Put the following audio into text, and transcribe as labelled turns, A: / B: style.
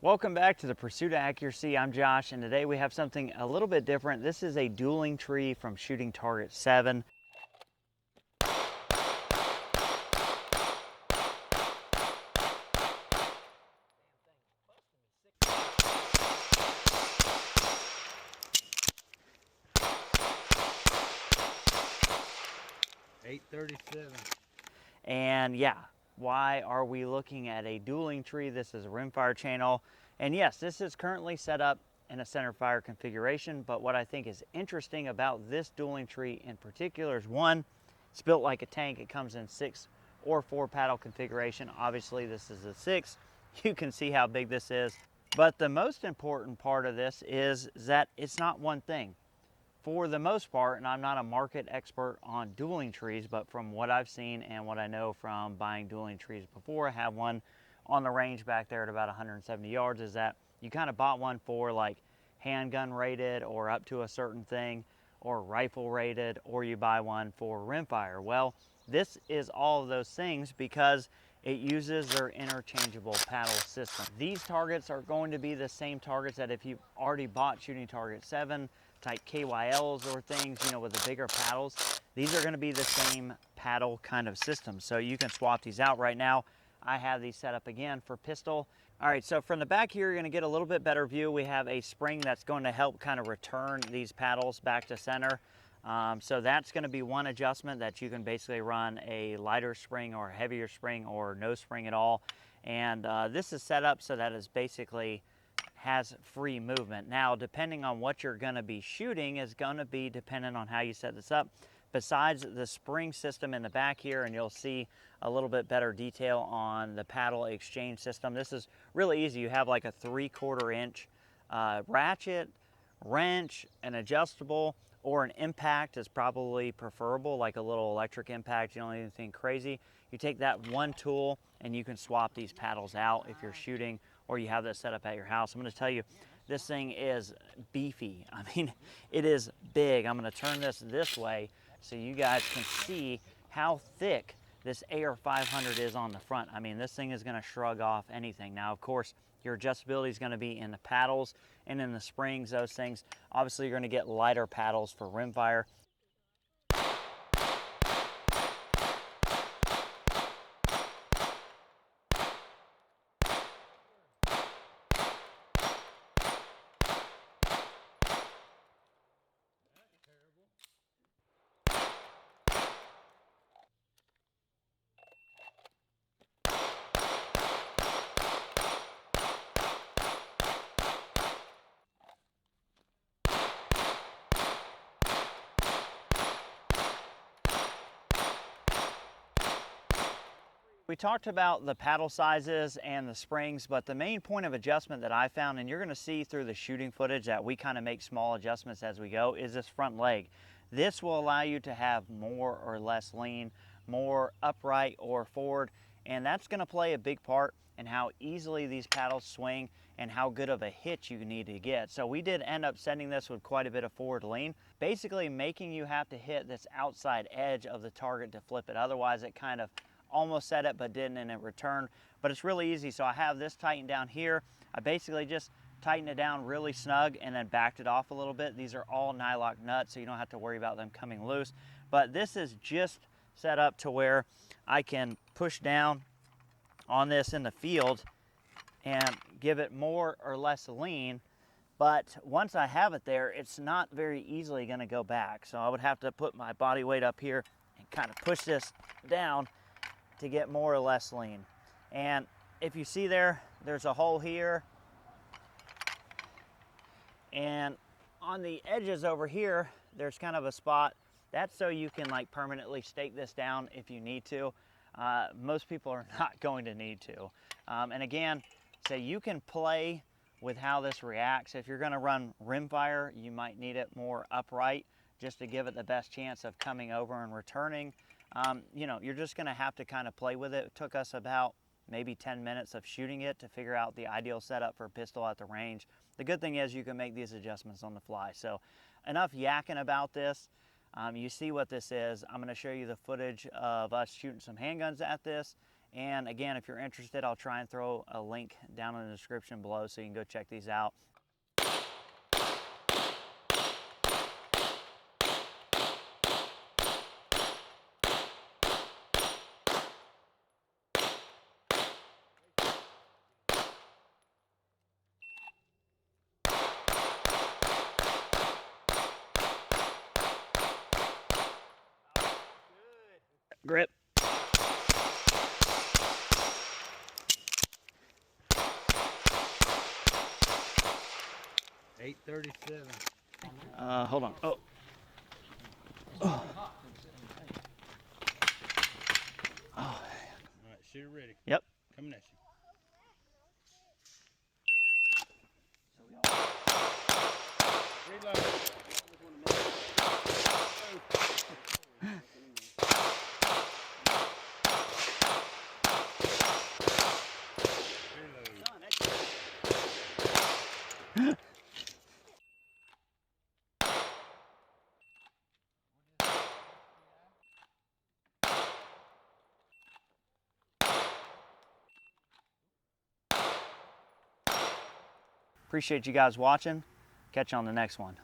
A: Welcome back to the Pursuit of Accuracy. I'm Josh, and today we have something a little bit different. This is a dueling tree from shooting target 7.
B: .837.
A: And yeah, why are we looking at a dueling tree? This is a rimfire channel. And yes, this is currently set up in a centerfire configuration, but what I think is interesting about this dueling tree in particular is one, it's built like a tank. It comes in 6 or 4 paddle configuration. Obviously this is a 6. You can see how big this is. But the most important part of this is that it's not one thing. For the most part, and I'm not a market expert on dueling trees, but from what I've seen and what I know from buying dueling trees before, I have one on the range back there at about 170 yards, is that you kind of bought one for like handgun rated or up to a certain thing, or rifle rated, or you buy one for rimfire. Well, this is all of those things because it uses their interchangeable paddle system. These targets are going to be the same targets that if you've already bought shooting target 7 type KYLs or things, you know, with the bigger paddles, these are going to be the same paddle kind of system. So you can swap these out. Right now I have these set up again for pistol. All right, so from the back here you're going to get a little bit better view. We have a spring that's going to help kind of return these paddles back to center. So that's going to be one adjustment, that you can basically run a lighter spring or a heavier spring or no spring at all. And this is set up so that it's basically has free movement. Now, depending on what you're going to be shooting is going to be dependent on how you set this up. Besides the spring system in the back here, and you'll see a little bit better detail on the paddle exchange system. This is really easy. You have like a 3/4 inch ratchet, wrench, an adjustable, or an impact is probably preferable, like a little electric impact. You don't need anything crazy. You take that one tool and you can swap these paddles out if you're shooting or you have this set up at your house. I'm going to tell you, this thing is beefy. I mean, it is big. I'm going to turn this way so you guys can see how thick this AR500 is on the front. I mean, this thing is going to shrug off anything. Now, of course, your adjustability is going to be in the paddles and in the springs, those things. Obviously, you're going to get lighter paddles for rimfire. We talked about the paddle sizes and the springs, but the main point of adjustment that I found, and you're going to see through the shooting footage that we kind of make small adjustments as we go, is this front leg. This will allow you to have more or less lean, more upright or forward, and that's going to play a big part in how easily these paddles swing and how good of a hit you need to get. So we did end up setting this with quite a bit of forward lean, basically making you have to hit this outside edge of the target to flip it. Otherwise it kind of almost set it but didn't, and it returned. But it's really easy. So I have this tightened down here. I basically just tightened it down really snug and then backed it off a little bit. These are all nylock nuts, so you don't have to worry about them coming loose. But this is just set up to where I can push down on this in the field and give it more or less lean. But once I have it there, it's not very easily going to go back. So I would have to put my body weight up here and kind of push this down to get more or less lean. And if you see there's a hole here, and on the edges over here there's kind of a spot. That's so you can like permanently stake this down if you need to. Most people are not going to need to. And again, so you can play with how this reacts. If you're going to run rimfire, you might need it more upright just to give it the best chance of coming over and returning. You know, you're just going to have to kind of play with it. It took us about maybe 10 minutes of shooting it to figure out the ideal setup for a pistol at the range. The good thing is you can make these adjustments on the fly. So enough yakking about this. You see what this is. I'm going to show you the footage of us shooting some handguns at this, And again, if you're interested, I'll try and throw a link down in the description below so you can go check these out. Grip.
B: $8.37.
A: Hold on. Oh.
B: All right, shooter ready.
A: Yep.
B: Coming at you. Reload.
A: Appreciate you guys watching. Catch you on the next one.